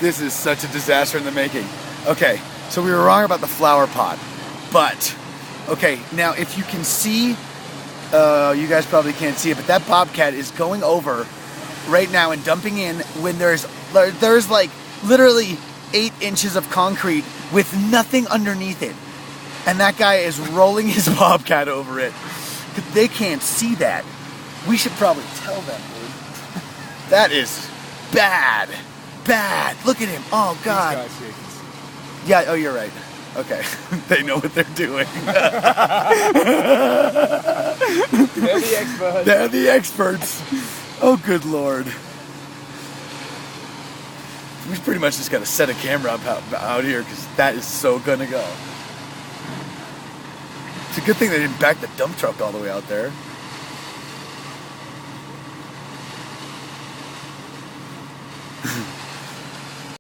This is such a disaster in the making. Okay, so we were wrong about the flower pot. But, okay, now if you can see, you guys probably can't see it, but that bobcat is going over right now and dumping in when there's like literally 8 inches of concrete with nothing underneath it. And that guy is rolling his bobcat over it. They can't see that. We should probably tell them, dude. That is bad. Bad. Look at him. Oh, God. Yeah, oh, you're right. Okay. They know what they're doing. They're the experts. They're the experts. Oh, good Lord. We pretty much just got to set a camera up out here because that is so gonna go. It's a good thing they didn't back the dump truck all the way out there.